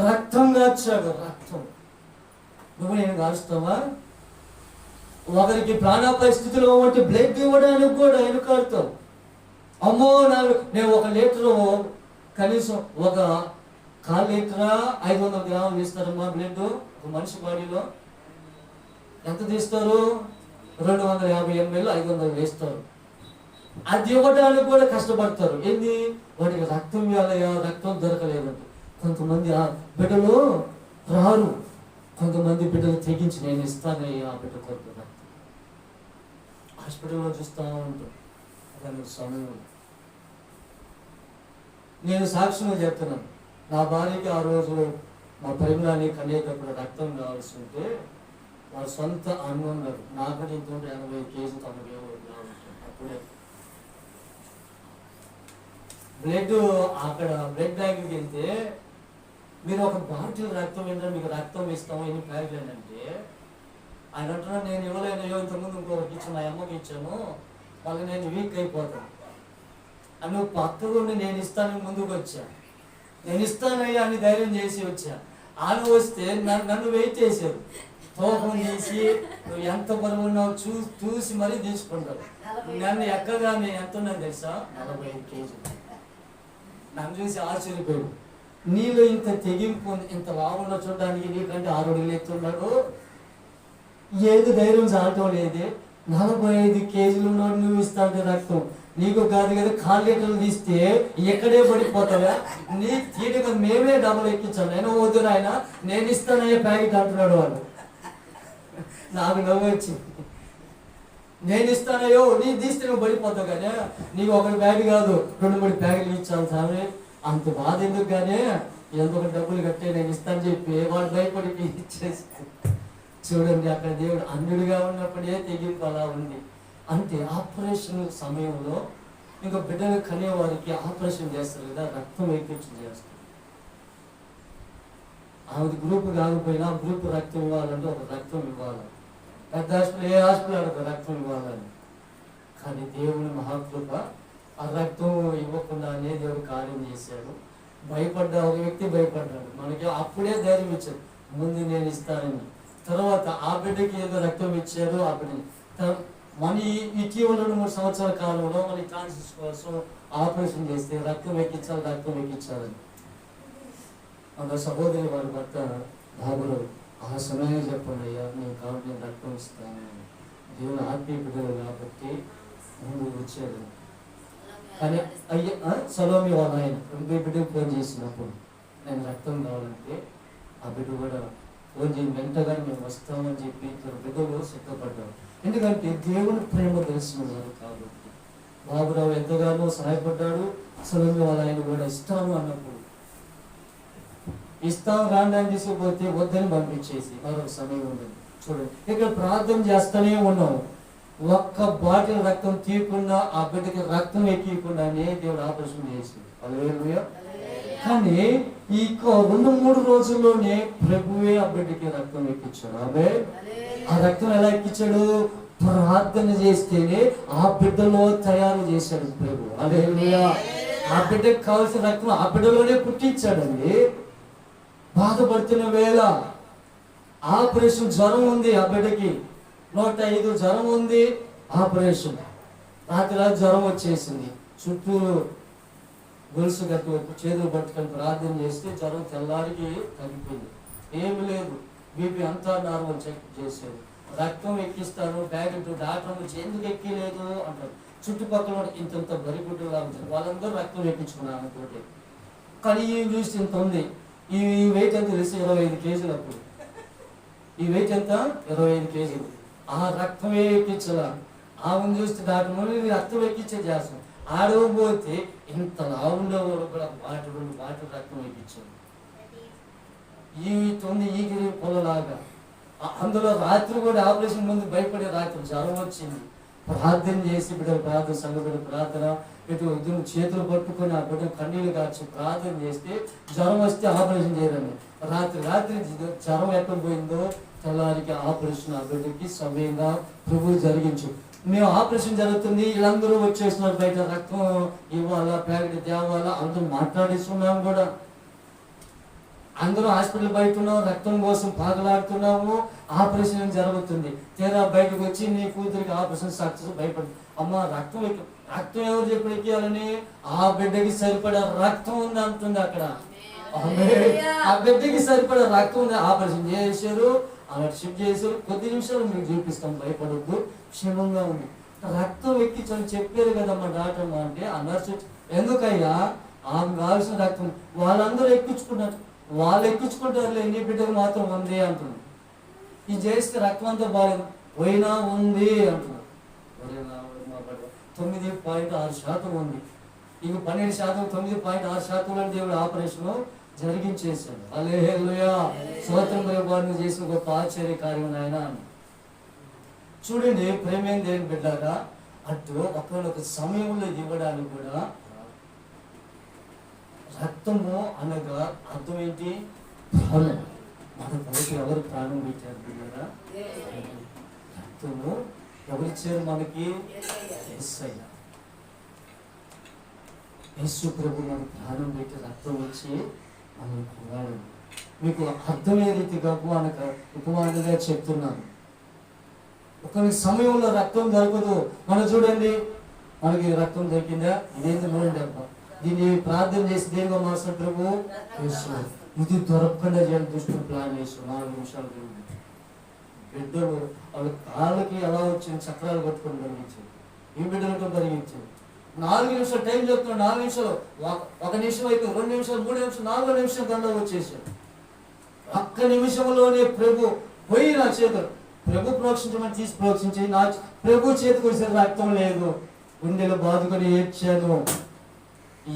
రక్తం కార్చాడు. రక్తం. నువ్వు నేను కారుస్తావా? ఒకరికి ప్రాణాపాయ స్థితిలో ఉంటే బ్లడ్ ఇవ్వడానికి కూడా ఎన్నుకాడుతావు. అమ్మో నేను 1 లీటరు కనీసం ఒక 1/4 లీటరా 500 గ్రాములు తీస్తారమ్మా బ్లడ్. ఒక మనిషి బాడీలో ఎంత తీస్తారు? 250 ml 500 వేస్తారు. అది ఇవ్వడానికి కూడా కష్టపడతారు. ఏంది? వాటికి రక్తం ఇవ్వాలయ్యా, రక్తం దొరకలేదంటే. కొంతమంది బిడ్డలు రారు, కొంతమంది బిడ్డలు తెగించి నేను ఇస్తానయ్యా ఆ బిడ్డ కొరకు రక్తం. హాస్పిటల్లో చూస్తూ ఉంటాం. దాని సమయం నేను సాక్ష్యంగా చెప్తున్నాను. నా భార్యకి ఆ రోజు మా పరిమళాన్ని కనేటప్పుడు రక్తం కావాల్సి ఉంటే వాళ్ళ సొంత అన్నం ఉన్నారు. నాకంటే ఇంత 80 kg 90 గ్రాములు. అప్పుడే బ్లడ్ అక్కడ బ్లడ్ బ్యాంక్కి వెళ్తే మీరు ఒక బాటిల్ రక్తం ఏంటంటే మీకు రక్తం ఇస్తాము, ఎన్ని ప్యాకెట్లు అంటే ఆయన అంటున్నాడు నేను ఇవ్వలేను. ఇంతకుముందు ఇంకొకరికి ఇచ్చాను, మా అమ్మకి ఇచ్చాను, మళ్ళీ నేను వీక్ అయిపోతాను అని నువ్వు పక్కగా ఉండి నేను ఇస్తానని ముందుకు వచ్చా. నేను ఇస్తానయ్యా అని ధైర్యం చేసి వచ్చా. ఆమె వస్తే నన్ను వెయిట్ చేశారు. తోకం తీసి నువ్వు ఎంత బరువు ఉన్నావు చూసి మరీ తీసుకుంటారు. నన్ను ఎక్కగానే ఎంత ఉన్నాను తెలుసా? 45 kg. నన్ను చూసి ఆశ్చర్యపోయాడు. నీలో ఇంత తెగింపు ఉంది, ఇంత లాభంలో చూడడానికి నీకంటే 6 అడుగులు ఎత్తున్నాడు. ఏది ధైర్యం చాలటం లేదే. 45 kg ఉన్నాడు, నువ్వు ఇస్తాంటే రక్తం నీకు కాదు కదా. 1/4 లీటర్లు తీస్తే ఎక్కడే పడిపోతావా? నీ తీటగా మేమే డబ్బులు ఎక్కించాను. నేను వద్దు నాయన నేను ఇస్తానయ్యే ప్యాకెట్ అంటున్నాడు వాడు. నాకు నవ్వు వచ్చింది. నేను ఇస్తానయ్యో, నీ తీస్తే నువ్వు పడిపోతావు కానీ నీకు 1 బ్యాగ్ కాదు 2-3 ప్యాకెట్లు ఇచ్చాను సార్. అంత బాధ ఎందుకు కానీ ఎంతో డబ్బులు కట్టే నేను ఇస్తాను చెప్పి వాడు భయపడి ఇచ్చేసి. చూడండి, అక్కడ దేవుడు అన్యుడిగా ఉన్నప్పుడే తెగింపు అలా ఉంది. అంటే ఆపరేషన్ సమయంలో ఇంకా బిడ్డలు కనేవారికి ఆపరేషన్ చేస్తారు కదా, రక్తం ఎక్కించి చేస్తారు. ఆమెది గ్రూప్ కాకపోయినా గ్రూప్ రక్తం ఇవ్వాలంటే ఒక రక్తం ఇవ్వాలి. పెద్ద హాస్పిటల్ ఏ హాస్పిటల్ అడగ రక్తం ఇవ్వాలని. కానీ దేవుని మహాకృప ఆ రక్తం ఇవ్వకుండానే దేవుడు కార్యం చేశాడు. భయపడ్డా ఒక వ్యక్తి భయపడ్డాడు. మనకి అప్పుడే ధైర్యం ఇచ్చాడు, ముందు నేను ఇస్తానని. తర్వాత ఆ బిడ్డకి ఏదో రక్తం ఇచ్చారు. ఆ బిడ్డ మన ఇటీవల 2-3 సంవత్సరాల కాలంలో మన ట్రాన్సిస్ కోసం ఆపరేషన్ చేస్తే రక్తం ఎక్కించాలని మన సహోదరి వారి భర్త బాబురావు ఆ సమయం చెప్పండి అయ్యా, నేను కాబట్టి నేను రక్తం ఇస్తాను. దేవుని ఆత్మీయ బిడ్డలు కాబట్టి ముందు వచ్చాడు. కానీ అయ్యా సలోమి వాళ్ళ ఆయన బిడ్డకు ఫోన్ చేసినప్పుడు నేను రక్తం కావాలంటే ఆ బిడ్డ కూడా ఫోన్ చేసి వెంటగానే మేము వస్తామని చెప్పి 2 బిడ్డలు సిద్ధపడ్డారు. ఎందుకంటే దేవుని ప్రేమ తెలిసిన వారు కాబట్టి. బాబురావు ఎంతగానో సహాయపడ్డాడు. అసలు వాళ్ళ ఆయన కూడా ఇస్తాను అన్నప్పుడు ఇస్తాం రాండి అని తీసుకుపోతే వద్దని పంపించేసి మరొక సమయం ఉండదు. చూడండి, ఇక్కడ ప్రార్థన చేస్తూనే ఉన్నాం. ఒక్క బాటిల్ రక్తం తీయకుండా ఆ బిడ్డకి రక్తం ఎక్కకుండానే దేవుడు ఆపరేషన్ చేసింది. హల్లెలూయా. కానీ ఈ 2-3 రోజుల్లోనే ప్రభువే ఆ బిడ్డకి రక్తం ఎక్కించాడు. ఆమె ఆ రక్తం ఎలా ఎక్కించాడు? ప్రార్థన చేస్తేనే ఆ బిడ్డలో తయారు చేశాడు ప్రభు. హల్లెలూయా. ఆ బిడ్డకి కావాల్సిన రక్తం ఆ బిడ్డలోనే పుట్టించాడండి. బాధపడుతున్న వేళ ఆపరేషన్, జ్వరం ఉంది ఆ బిడ్డకి, 105 జ్వరం ఉంది, ఆపరేషన్. రాత్రి జ్వరం వచ్చేసింది. చుట్టూ గొలుసు కట్టు చేతులు పట్టుకొని ప్రార్థన చేస్తే జ్వరం తెల్లారికి తగ్గిపోయింది. ఏమి లేదు, బీపీ అంతా నార్మల్ చెక్ చేశారు. రక్తం ఎక్కిస్తాను బ్యాగ్ డాక్టర్ నుంచి ఎందుకు ఎక్కలేదు అంటారు. చుట్టుపక్కల ఇంత బరిగుడ్డులా ఉంటుంది, వాళ్ళందరూ రక్తం ఎక్కించుకున్నారు అనుకోండి. కానీ ఈ చూసి ఇంత ఉంది. ఈ వెయిట్ ఎంత తెలిసి 25 కేజీలు. అప్పుడు ఈ వెయిట్ ఎంత? 25 కేజీలు. ఆ రక్తమే ఎక్కించాల. ఆమెను చూస్తే డాక్టర్ రక్తం ఎక్కించే చేస్తాం. ఆడకపోతే ఇంత లావుండేవాడు కూడా బాటిల్ రక్తం ఎక్కించాడు. ఈ తొంది ఈగిరి పొలలాగా. అందులో రాత్రి కూడా ఆపరేషన్ ముందు భయపడే రాత్రి జ్వరం వచ్చింది. ప్రార్థన చేసి బిడ్డ ప్రార్థన, సంఘ బిడ్డ ప్రార్థన, ఇటు చేతులు పట్టుకొని ఆ బిడ్డ కన్నీళ్ళు కాచి ప్రార్థన చేస్తే జ్వరం వస్తే ఆపరేషన్ చేయరండి. రాత్రి జ్వరం ఎక్కడ పోయిందో తెల్లారికి ఆపరేషన్ ఆ బిడ్డకి సమయంగా ప్రభు జరిగించు. మేము ఆపరేషన్ జరుగుతుంది, వీళ్ళందరూ వచ్చేస్తున్నారు, బయట రక్తం ఇవ్వాలా, ప్యాకెట్ తేవాలా, అందరూ మాట్లాడిస్తున్నాము కూడా. అందరూ హాస్పిటల్ బయట ఉన్నాం, రక్తం కోసం పాగలాడుతున్నాము. ఆపరేషన్ జరుగుతుంది. తీరా బయటకు వచ్చి నీ కూతురికి ఆపరేషన్ సక్సెస్ భయపడి, అమ్మ రక్తం ఎవరు చెప్పి ఎక్కియాలని? ఆ బిడ్డకి సరిపడా రక్తం ఉంది అంటుంది అక్కడ. ఆ బిడ్డకి సరిపడా రక్తం ఉంది. ఆపరేషన్ చేశారు, అలా షిఫ్ట్ చేశారు. కొద్ది నిమిషాలు మీకు చూపిస్తాం, భయపడద్దు, క్షేమంగా ఉంది. రక్తం ఎక్కించని చెప్పారు కదమ్మా డాక్టర్ అంటే ఆ నర్సు, ఎందుకయ్యా ఆమె కావాల్సిన రక్తం వాళ్ళందరూ ఎక్కించుకున్నారు, వాళ్ళు ఎక్కించుకుంటారులే, నీ బిడ్డకు మాత్రం ఉంది అంటున్నారు. ఇది చేస్తే రక్తం అంతా బాగాలేదు, పోయినా ఉంది అంటున్నారు. 9.6% ఉంది. ఇక 12%, 9.6% దేవుడు ఆపరేషన్ జరిగించేశాడు. హల్లెలూయా. స్తోత్రం ప్రభువుని చేసిన గొప్ప ఆశ్చర్య కార్యం ఆయన. చూడండి, ప్రేమేం దేవుని బిడ్డగా అటు ఒకనొక సమయంలో ఇవ్వడానికి కూడా రక్తము అనగా అర్థం ఏంటి? ప్రాణం. మన బయట ఎవరు ప్రాణం పెట్టారు బిడ్డగా? రక్తము ఎవరిచ్చారు మనకి? యేసయ్య. యేసు ప్రభు మనకు ప్రాణం పెట్టి రక్తం వచ్చి మనం కొన్నాడు. మీకు అర్థమయ్యే రీతిగా ఉపమానంగా చెప్తున్నాను. ఒక సమయంలో రక్తం దొరకదు. మనం చూడండి, మనకి రక్తం దొరికిందా? ఇదేంటి చూడండి అబ్బా, దీన్ని ప్రార్థన చేసి దేనిగా మార్చిన ప్రభు ఇది దొరకకుండా చేయాలి. దుష్టుడు ప్లాన్ చేస్తాడు. 4 నిమిషాలు బిడ్డలు వాళ్ళ కాళ్ళకి ఎలా వచ్చింది, చక్రాలు కొట్టుకొని జరిగించాడు. ఈ బిడ్డలతో జరిగించాడు. 4 నిమిషాలు టైం చెప్తున్నాడు. 4 నిమిషాలు, 1 నిమిషం అయిపోయి 2 నిమిషాలు, 3 నిమిషాలు, 4 నిమిషం గంట వచ్చేసాడు. ఒక్క నిమిషంలోనే ప్రభు పోయి నా చేతులు, ప్రభు ప్రోక్షించమని తీసి ప్రోక్షించి నా ప్రభు చేతికి వచ్చేది రక్తం లేదు. గుండెలు బాదుకొని ఏడ్చాను.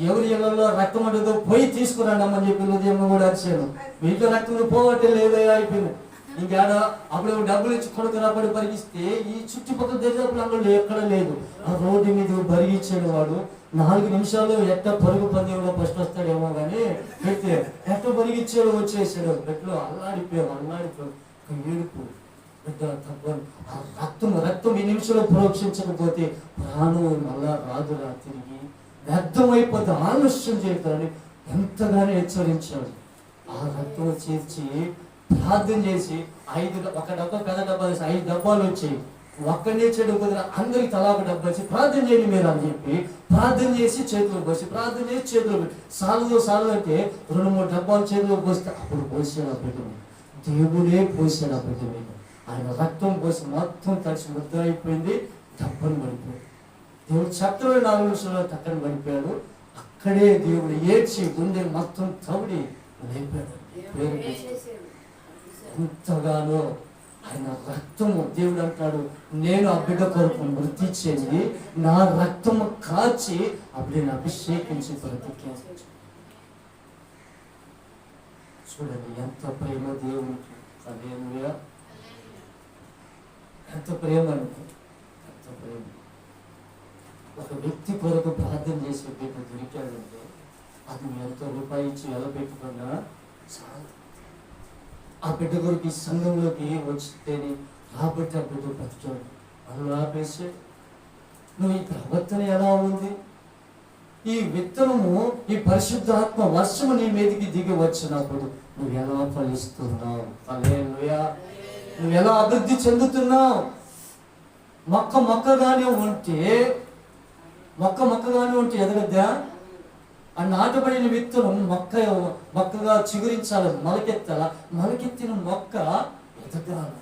ఎవరి ఇళ్లలో రక్తం ఉండదో పోయి తీసుకురండి అమ్మని చెప్పి ఉదయం కూడా వచ్చాను. మీతో రక్తం పోవట్టే లేదో అయిపోయింది. ఇంకేడ అప్పుడు డబ్బులు ఇచ్చి కొడుకురాబడి పరిగిస్తే ఈ చుట్టుపక్కల దరిదాపులు ఎక్కడ లేదు. ఆ రోడ్డు మీద బరిగించాడు వాడు. 4 నిమిషాలు ఎట్ట పరుగు పందెంలో ఫస్ట్ వస్తాడేమో కానీ పెడితే ఎట్ట పరిగిచ్చాడు, వచ్చేసాడు. పెట్లు అల్లాడిపోయాడు. ఏడుపు బిడ్డ తప్పని. ఆ రక్తం ఈ నిమిషంలో ప్రోక్షించకపోతే ప్రాణం మళ్ళా రాదురా తిరిగి వ్యర్థమైపోతే ఆలస్యం చేస్తారని ఎంతగానో హెచ్చరించాడు. ఆ రక్తం చేర్చి ప్రార్థన చేసి 5 ఒక డబ్బా, పెద్ద డబ్బా 5 డబ్బాలు వచ్చాయి. ఒక్కడే చెడు కుదిర అందరికి తలా ఒక డబ్బా వచ్చి ప్రార్థన చేయండి మీరు అని చెప్పి ప్రార్థన చేసి చేతిలో పోసి, ప్రార్థన చేసి చేతిలో పెట్టి సాలదు అంటే 2-3 డబ్బాలు చేతిలో పోస్తే అప్పుడు పోసాడు ఆ బిడ్డ మీద. దేవుడే పోసాడు ఆ బిడ్డ మీద. ఆయన రక్తం పోసి మొత్తం తడిసి ముద్ద అయిపోయింది. డబ్బను పడిపోయింది. దేవుడు చక్కగా 4 నిమిషాల్లో టక్కన పడిపోయాడు. అక్కడే దేవుడు ఏడ్చి గుండె మొత్తం తవిడి లేపాడు. ఎంతగానో ఆయన రక్తము, దేవుడు అంటాడు, నేను ఆ బిడ్డ కొరకు మృతి చెంది నా రక్తము కాచి ఆ బిడ్డను అభిషేకించి బ్రతికించు. చూడండి ఎంత ప్రేమ దేవునికి. హల్లెలూయా. ఎంత ప్రేమ అంటే ఎంత ప్రేమ. ఒక వ్యక్తి కొరకు ప్రార్థన చేసే బిడ్డ దొరికాడంటే అది ఎంత రూపాయి ఇచ్చి ఎలా పెట్టుకున్నా చాలు. ఆ బిడ్డ కొరకు ఈ సంఘంలోకి వచ్చితేనే రాబట్టి ఆ బిడ్డ బ్రతికాడు. వాళ్ళు ఆపేసి నువ్వు ఈ ప్రవర్తన ఎలా ఉంది? ఈ విత్తనము, ఈ పరిశుద్ధాత్మ వర్షము నీ మీదకి దిగి వచ్చినప్పుడు నువ్వు ఎలా ఫలిస్తున్నావు? హల్లెలూయా. నువ్వు ఎలా అభివృద్ధి చెందుతున్నావు? మొక్కగానే ఉంటే ఎదగద్దా? ఆ నాటబడిన విత్తనం మొక్కగా చిగురించాలి, మొలకెత్తాల. మొలకెత్తిన మొక్క ఎదగాలి.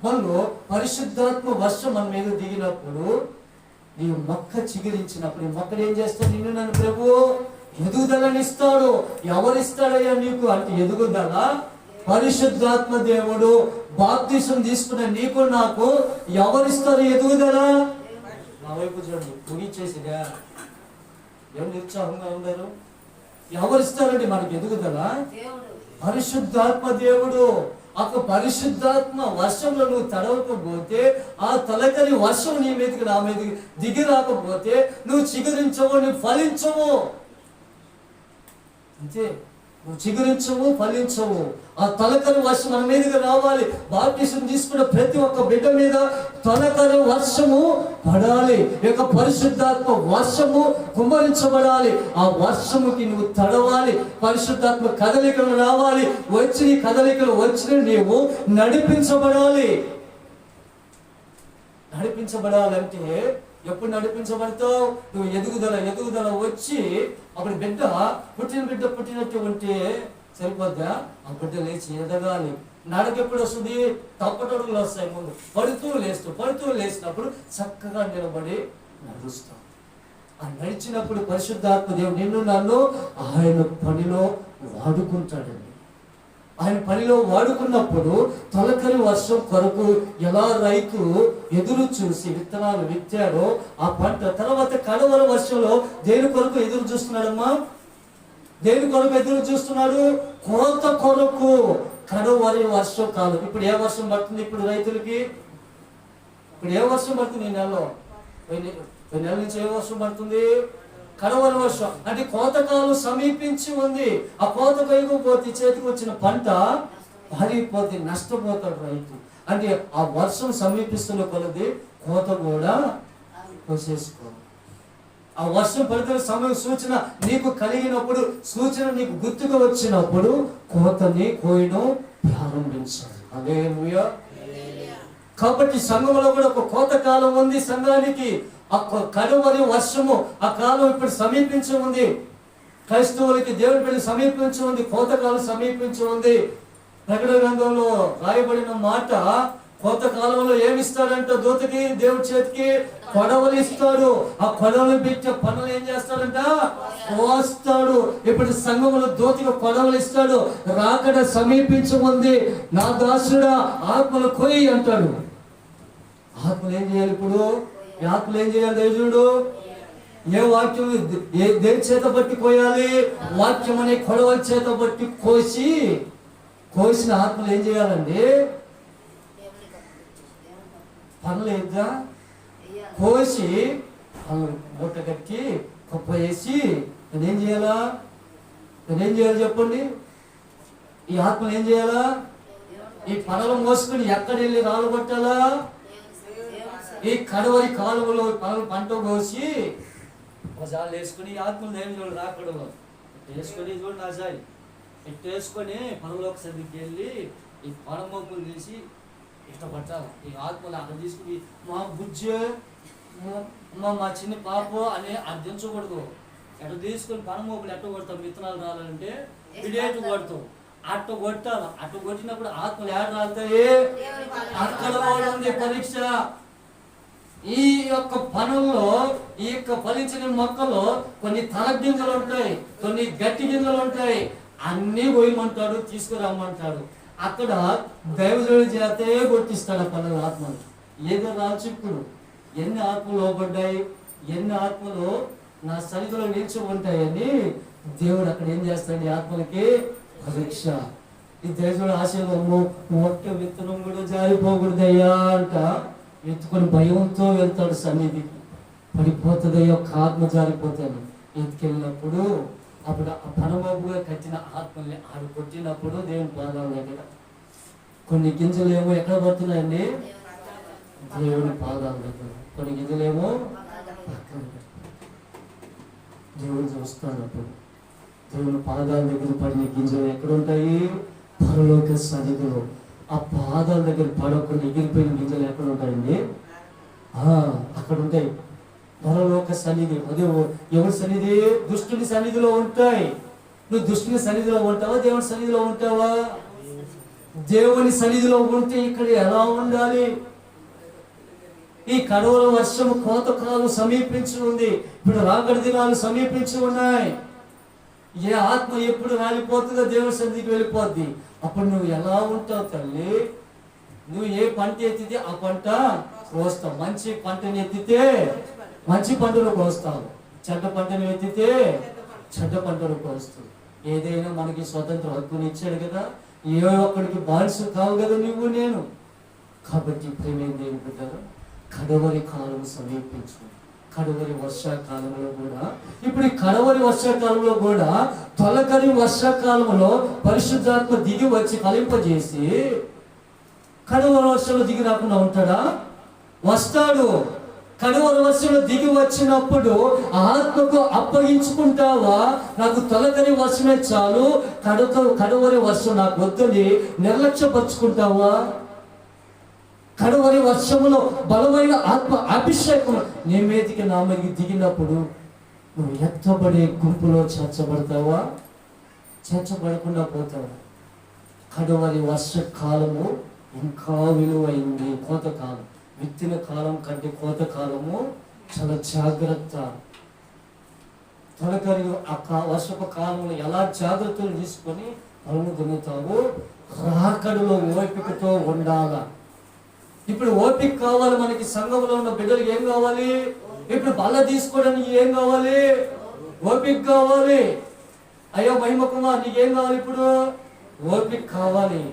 మనలో పరిశుద్ధాత్మ వర్షం మన మీద దిగినప్పుడు, నీవు మొక్క చిగురించినప్పుడు, మొక్కలు ఏం చేస్తాడు? నిన్ను నన్ను ప్రభు ఎదుగుదలని ఇస్తాడు. ఎవరిస్తాడయ్యా నీకు అంటే ఎదుగుదల? పరిశుద్ధాత్మ దేవుడు. బాప్తిసం తీసుకున్న నీకు నాకు ఎవరిస్తారు ఎదుగుదల? నా వైపు చూడండి, ముగించేసిగా ఎవరు నిరుత్సాహంగా ఉన్నారు? ఎవరిస్తారండి మనకి ఎదుగుదల? పరిశుద్ధాత్మ దేవుడు. ఆ పరిశుద్ధాత్మ వర్షంలో నువ్వు తడవకపోతే, ఆ తలకరి వర్షం నీ మీదకి నా మీదకి దిగి రాకపోతే నువ్వు చిగురించవు, నువ్వు ఫలించవు. అంతే, నువ్వు చిగురించవు, ఫలించవు. ఆ తలకరి వర్షం మన మీదకి రావాలి. బాప్టిజం తీసుకున్న ప్రతి ఒక్క బిడ్డ మీద తలకరి వర్షము పడాలి. యొక్క పరిశుద్ధాత్మ వర్షము కుమ్మరించబడాలి. ఆ వర్షముకి నువ్వు తడవాలి. పరిశుద్ధాత్మ కదలికలు రావాలి. వచ్చిన కదలికలు వచ్చిన నీవు నడిపించబడాలి. నడిపించబడాలంటే ఎప్పుడు నడిపించబడతావు? నువ్వు ఎదుగుదల వచ్చి అప్పుడు పుట్టిన బిడ్డ పుట్టినట్టు ఉంటే సరిపోద్దా? ఆ బిడ్డ లేచి ఎదగాలి. నడక ఎప్పుడు వస్తుంది? తప్పటడుగులు వస్తాయి. ముందు పడుతూ లేచినప్పుడు చక్కగా నిలబడి నడుస్తాం. ఆ నడిచినప్పుడు పరిశుద్ధాత్మ దేవుడు నిన్ను నన్ను ఆయన పనిలో వాడుకుంటాడండి. ఆయన పనిలో వాడుకున్నప్పుడు తొలకరి వర్షం కొరకు ఎలా రైతు ఎదురు చూసి విత్తనాలు విత్తాడో ఆ పంట తర్వాత కడవర వర్షంలో దేని కొరకు ఎదురు చూస్తున్నాడమ్మా? దేని కొరకు ఎదురు చూస్తున్నాడు? కోత కొరకు. కడవరి వర్షం కాలం. ఇప్పుడు ఏ వర్షం పడుతుంది? ఇప్పుడు రైతులకి ఇప్పుడు ఏ వర్షం పడుతుంది? ఈ నెలలో నెల నుంచి ఏ వర్షం పడుతుంది? కడవరి వర్షం. అంటే కోతకాలం సమీపించి ఉంది. ఆ కోత కైపోతే చేతికి వచ్చిన పంట పారిపోతే నష్టపోతాడు రైతు. అంటే ఆ వర్షం సమీపిస్తున్న కొలది కోత కూడా కోసేసుకో. ఆ వర్షం పడితే సమయం సూచన నీకు కలిగినప్పుడు, సూచన నీకు గుర్తుకు వచ్చినప్పుడు కోతని కోయడం ప్రారంభించాలి. హల్లెలూయా. కాబట్టి సంఘంలో కూడా ఒక కోత కాలం ఉంది. సంఘానికి ఆ కడవరి వర్షము ఆ కాలం ఇప్పుడు సమీపించి ఉంది. క్రైస్తవులకి దేవుడి పెళ్లి సమీపించి ఉంది. కోతకాలం సమీపించి ఉంది. ప్రకటన గ్రంథంలో రాయబడిన మాట, కోతకాలంలో ఏమిస్తాడంట దూతకి? దేవుడి చేతికి కొడవలు ఇస్తాడు. ఆ కొడవలు పెట్టే పనులు ఏం చేస్తాడంట? కోస్తాడు. ఇప్పుడు సంఘంలో దూతకి కొడవలు ఇస్తాడు. రాకడ సమీపించి ఉంది. నా దాసుడా ఆత్మలు కొయ్యి అంటాడు. ఆత్మలు ఏం చేయాలి? ఇప్పుడు ఆత్మలు ఏం చేయాలి? దేవుడు ఏ వాక్యం దేని చేత బట్టి కోయాలి? వాక్యం అనే కొడవల చేత బట్టి కోసిన ఆత్మలు ఏం చేయాలండి? పనులు ఏద్దా కోసి మూట కట్టి కుప్ప వేసి నేనేం చేయాలా? నేనేం చేయాలి చెప్పండి? ఈ ఆత్మలు ఏం చేయాలా? ఈ పనులు మోసుకుని ఎక్కడ వెళ్ళి రాళ్ళు కొట్టాలా? ఈ కడవరి కాలువలో పంట కోసి ఒకసారి వేసుకుని ఆత్మలు ఏమి చూడు రాకూడదు వేసుకొని చూడు నా సాయి వేసుకొని పనులోకి సరికి వెళ్ళి ఈ పనమోపులు తీసి ఇష్టపట్టాలి. ఈ ఆత్మలు అక్కడ తీసుకుని మా బుజ్జే మా చిన్న పాప అని అర్థించకూడదు. ఎట్లా తీసుకొని పనమోపులు ఎట్ట కొడతాం? విత్తనాలు రాలంటే పిడేటు కొడతాం. అట్ట కొట్టాలి. అట్ట కొట్టినప్పుడు ఆత్మలు ఏడ రాలుతాయి? అక్కడ కూడా ఉంది పరీక్ష. ఈ యొక్క పనుల్లో, ఈ యొక్క ఫలించిన మొక్కలో కొన్ని తల గింజలు ఉంటాయి, కొన్ని గట్టి గింజలు ఉంటాయి. అన్నీ పోయమంటాడు, తీసుకురమ్మంటాడు. అక్కడ దైవజనుడి చేతే కొట్టిస్తాడు పనులు ఆత్మలు. ఏదో రాజు ఇప్పుడు ఎన్ని ఆత్మలు లోపడ్డాయి, ఎన్ని ఆత్మలు నా సన్నిధిలో నిలిచి ఉంటాయని దేవుడు అక్కడ ఏం చేస్తాడు, ఈ ఆత్మలకి పరీక్ష. ఈ దైవజనుడు ఆశీర్వాదము ఒక్క విత్తనం కూడా జారిపోకూడదయ్యా అంట. ఎత్తుకొని భయంతో వెళ్తాడు సన్నిధికి. పడిపోతుందయ్యా, ఒక ఆత్మ జారిపోతాను. ఎత్తుకెళ్ళినప్పుడు అప్పుడు ఆ పరమగా కట్టిన ఆత్మల్ని ఆడు కొట్టినప్పుడు దేవుని పాదాల దగ్గర కొన్ని గింజలు ఏమో ఎక్కడ పడుతున్నాయండి, దేవుని పాదాల దగ్గర. కొన్ని గింజలేమో పక్కన దేవుడు చూస్తాడు. అప్పుడు దేవుని పాదాల దగ్గర పడిన గింజలు ఎక్కడ ఉంటాయి, పరలోక సన్నిధిలో. ఆ పాదాల దగ్గర పడకుండా ఎగిరిపోయిన గింజలు ఎక్కడ ఉంటాయండి, అక్కడ ఉంటాయి. పరలోక సన్నిధి. అదే ఎవరి సన్నిధి, దుష్టుని సన్నిధిలో ఉంటాయి. నువ్వు దుష్టుని సన్నిధిలో ఉంటావా, దేవుని సన్నిధిలో ఉంటావా? దేవుని సన్నిధిలో ఉంటే ఇక్కడ ఎలా ఉండాలి? ఈ కడవల వర్షం కోతకాలం సమీపించి ఉంది. ఇప్పుడు రాకడ దినాలు సమీపించి ఉన్నాయి. ఏ ఆత్మ ఎప్పుడు రాలిపోతుందో దేవుని సన్నిధికి వెళ్ళిపోద్ది. అప్పుడు నువ్వు ఎలా ఉంటావు తల్లి? నువ్వు ఏ పంట ఎత్తితే ఆ పంట కోస్తావు. మంచి పంటని ఎత్తితే మంచి పంటలు కోస్తావు, చెడ్డ పంటను ఎత్తితే చెడ్డ పంటలు కోస్తావు. ఏదైనా మనకి స్వతంత్ర హక్కుని ఇచ్చాడు కదా, ఏ ఒక్కడికి బానిస కావు కదా నువ్వు నేను. కాబట్టి ప్రేమేం దేవుని బిడ్డలు, కడవరి కాలం సమీపించు. కడవరి వర్షాకాలంలో కూడా, ఇప్పుడు ఈ కడవరి వర్షాకాలంలో కూడా తొలకరి వర్షాకాలంలో పరిశుద్ధాత్మ దిగి వచ్చి ఫలింపజేసి కడవరి వర్షంలో దిగి రాకుండా ఉంటాడా? వస్తాడు. కడవరి వర్షంలో దిగి వచ్చినప్పుడు ఆత్మకు అప్పగించుకుంటావా? నాకు తొలకరి వర్షమే చాలు, కడవరి వర్షం నాకు వద్దని నిర్లక్ష్యపరుచుకుంటావా? కడవరి వర్షములో బలమైన ఆత్మ అభిషేకం నీ మీదికి నా మీదకి దిగినప్పుడు నువ్వు ఎత్తబడే గుంపులో చేర్చబడతావా, చేర్చబడకుండా పోతావా? కడవరి వర్షకాలము ఇంకా విలువైంది. కోతకాలం, విత్తిన కాలం కంటే కోతకాలము చాలా జాగ్రత్త. తొలకరి వర్షపు కాలంలో ఎలా జాగ్రత్తలు తీసుకొని పనులు దున్నుతావు, రాకడలో ఓపికతో ఉండాల. ఇప్పుడు ఓపిక కావాలి మనకి. సంఘంలో ఉన్న బిడ్డలకు ఏం కావాలి? ఇప్పుడు బల తీసుకోవడానికి ఏం కావాలి? ఓపిక కావాలి. అయ్యో మహిమ కుమార్ నీకేం కావాలి? ఇప్పుడు ఓపిక కావాలి.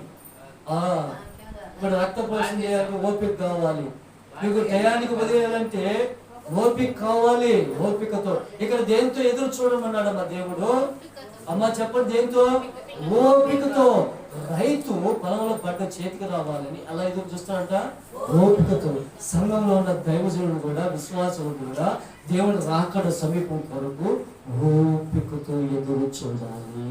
ఇప్పుడు రక్తపోషణ చేయాలి, ఓపిక కావాలి. నీకు టయానికి వదిలేయాలంటే ఓపిక కావాలి. ఓపికతో ఇక్కడ దేంతో ఎదురు చూడమన్నాడు మా దేవుడు. అమ్మ చెప్పండి, దేంతో? ఓపికతో. రైతు పొలంలో పడ్డ చేతికి రావాలని అలా ఎదురు చూస్తాడంట, ఓపికతో. సంఘంలో ఉన్న దైవజనుడు కూడా, విశ్వాసులు కూడా దేవుడు రాకడ సమీపం కొరకు ఓపికతో ఎదురు చూడాలి.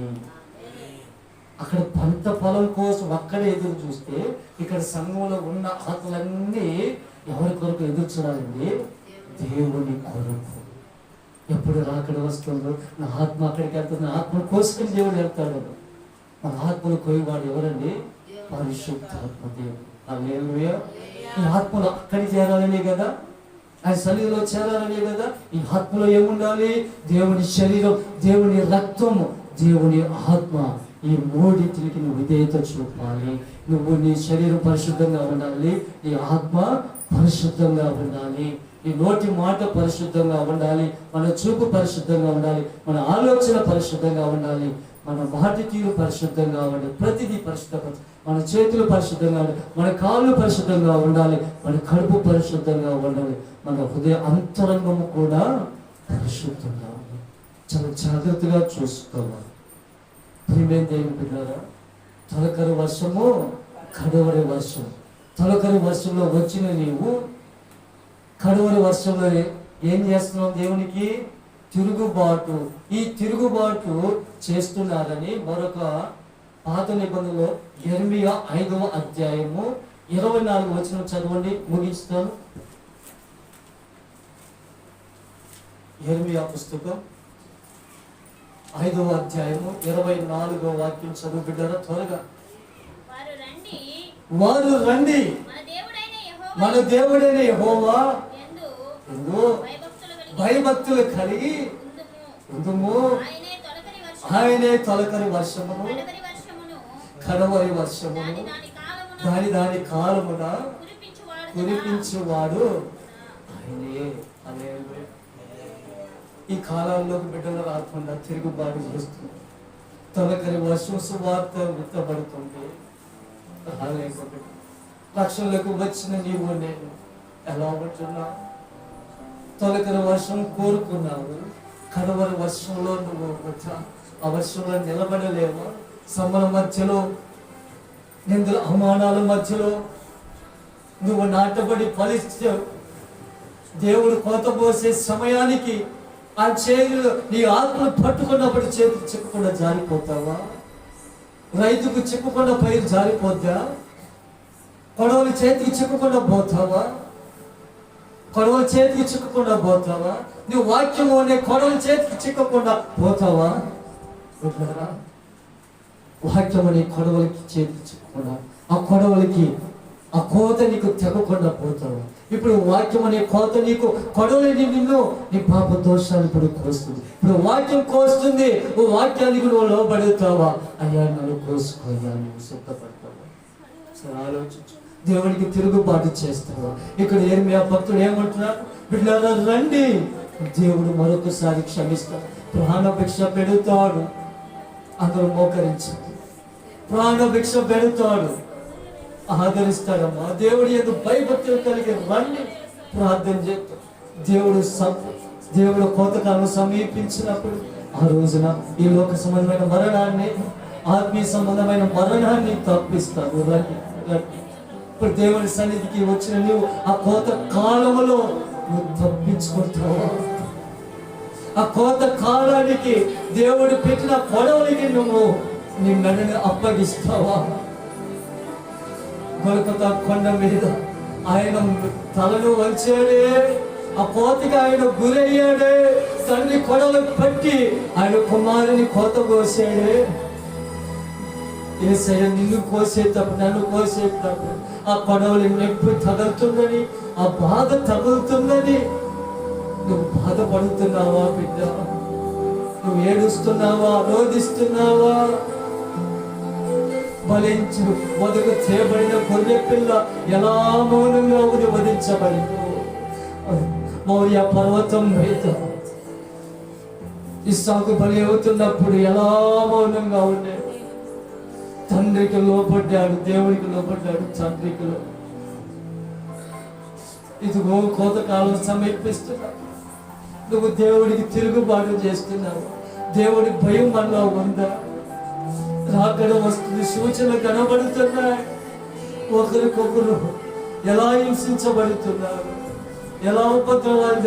అక్కడ పంట పొలం కోసం అక్కడే ఎదురు చూస్తే, ఇక్కడ సంఘంలో ఉన్న ఆత్మలన్నీ ఎవరి కొరకు ఎదురు చూడాలండి? దేవుని కొరకు. ఎప్పుడు రాకడ వస్తుందో, నా ఆత్మ అక్కడికి వెళ్తుంది, నా ఆత్మ కోసుకుని దేవుడు వెళ్తాడు. మన ఆత్మను కోయవాడు ఎవరండి? పరిశుద్ధాత్మ దేవుడు. హల్లెలూయా. ఈ ఆత్మలు అక్కడికి చేరాలనే కదా, ఆయన సన్నిధిలో చేరాలనే కదా. ఈ ఆత్మలో ఏముండాలి? దేవుని శరీరం, దేవుని రక్తము, దేవుని ఆత్మ. ఈ మూడింటికి నువ్వు విధేయత చూపాలి. నువ్వు నీ శరీరం పరిశుద్ధంగా ఉండాలి, నీ ఆత్మ పరిశుద్ధంగా ఉండాలి, నీ నోటి మాట పరిశుద్ధంగా ఉండాలి, మన చూపు పరిశుద్ధంగా ఉండాలి, మన ఆలోచన పరిశుద్ధంగా ఉండాలి, మన మాట తీరు పరిశుద్ధంగా ఉండాలి. ప్రతిదీ పరిశుద్ధపరచు. మన చేతులు పరిశుద్ధంగా ఉండాలి, మన కాళ్ళు పరిశుద్ధంగా ఉండాలి, మన కడుపు పరిశుద్ధంగా ఉండాలి, మన హృదయ అంతరంగము కూడా పరిశుద్ధంగా ఉండాలి. చాలా జాగ్రత్తగా చూసుకోవాలి. ప్రియమైన దేవుని బిడ్డలారా, తొలకరి వర్షము, కడవరి వర్షం. తొలకరి వర్షంలో వచ్చిన నీవు కడవరి వర్షంలో ఏం చేస్తున్నావు? దేవునికి తిరుగుబాటు. ఈ తిరుగుబాటు చేస్తున్నారని మరొక పాత నిబంధనలో యెర్మీయా 5వ అధ్యాయము 24వ వచనం చదవండి, ముగిస్తాను. యెర్మీయా పుస్తకం 5వ అధ్యాయము 24వ వాక్యం చదువు బిడ్డరా త్వరగా. వారు రండి, మన దేవుడైన యెహోవా యందు భయభక్తులు కలిగి ఉందుము. ఆయనే తొలకరి వర్షమును, కడవరి వర్షమును దాని కాలమున కురిపించువాడు ఆయనే. హల్లెలూయా. ఈ కాలంలోకి బిడ్డలు రాకుండా తిరుగుబాటు చేస్తుంది. తొలకరి వర్షం సువార్త విత్తబడుతుంది. రాలేకపోతే రక్షణలకు వచ్చిన నీవు నేను ఎలా ఉంటున్నావు? తొలకరి వర్షం కోరుకున్నావు, కడవరి వర్షంలో నువ్వు ఆ వర్షంలో నిలబడలేవా? శ్రమల మధ్యలో, నిందల అవమానాల మధ్యలో నువ్వు నాటబడి ఫలిస్తావు. దేవుడు కోత పోసే సమయానికి ఆ చేతులు నీ ఆత్మను పట్టుకున్నప్పుడు చేతులు చిక్కకుండా జారిపోతావా? రైతుకు చిక్కకుండా పైరు జారిపోద్దా? కొడవలి చేతికి చిక్కకుండా పోతావా? కొడవలి చేతికి చిక్కకుండా పోతావా? నువ్వు వాక్యము అనే కొడవలి చేతికి చిక్కకుండా పోతావా? వాక్యం అనే కొడవలికి చేతికి చిక్కకుండా, ఆ కొడవలికి ఆ కోత నీకు తెగకుండా పోతావు. ఇప్పుడు వాక్యం అనే కోత నీకు కొడవలి నిన్ను నీ పాప దోషాలు ఇప్పుడు కోస్తుంది. ఇప్పుడు వాక్యం కోస్తుంది, ఓ వాక్యానికి నువ్వు లోబడుతావా? అయ్యా నన్ను కోసుకోయ్యా, నువ్వు సిద్ధపడతావా? సరే ఆలోచించు. దేవునికి తిరుగుబాటు చేస్తావా? ఇక్కడ యిర్మీయా భక్తుడు ఏమంటున్నాడు? బిడ్డలారా రండి, దేవుడు మరొకసారి క్షమిస్తాడు, ప్రాణభిక్ష పెడతాడు. అందరూ మోకరించారు. ప్రాణభిక్ష పెడతాడు, ఆదరిస్తాడమ్మా. దేవుడు ఏదో భయభక్తులు కలిగి రండి, ప్రార్థన చేస్తాం. దేవుడు కోతకాలం సమీపించినప్పుడు ఆ రోజున ఈ లోక సంబంధమైన మరణాన్ని, ఆత్మీయ సంబంధమైన మరణాన్ని తప్పిస్తాడు. రండి రండి. ఇప్పుడు దేవుని సన్నిధికి వచ్చిన నువ్వు ఆ కోత కాలంలో నువ్వు తప్పించుకుంటావా? ఆ కోత కాలానికి దేవుడు పెట్టిన కొడవలికి నువ్వు నీ మెడని అప్పగిస్తావా? గొల్గొతా కొండ మీద ఆయన తలను వంచాడే, ఆ కోతకి ఆయన గురయ్యాడే. తండ్రి కొడవలు పట్టి ఆయన కుమారుని కోత కోసాడే. యేసయ్య నిన్ను కోసేటప్పుడు, నన్ను కోసేటప్పుడు ఆ కొడవలి నొప్పి తగులుతుందని, ఆ బాధ తగులుతుందని నువ్వు బాధపడుతున్నావా బిడ్డ? నువ్వు ఏడుస్తున్నావా? రోధిస్తున్నావా? బలించు మొదలు చేయబడిన గొర్రె పిల్ల ఎలా మౌనంగా వధించబడిందో మౌర్య పర్వతం మీద ఇస్సాకు బలి అవుతున్నప్పుడు ఎలా మౌనంగా ఉండే. తండ్రికి లోపడ్డాడు, దేవుడికి లోపడ్డాడు, తండ్రికి లో. ఇదిగో కోతకాలం సమీపిస్తున్నా, నువ్వు దేవుడికి తిరుగుబాటు చేస్తున్నావు. దేవుడి భయం మనలో ఉందా? రాకడ వస్తుంది, సూచనలు కనబడుతున్నాయి. ఒకరికొకరు ఎలా హింసించబడుతున్నారు, ఎలా ఉపద్రవాలు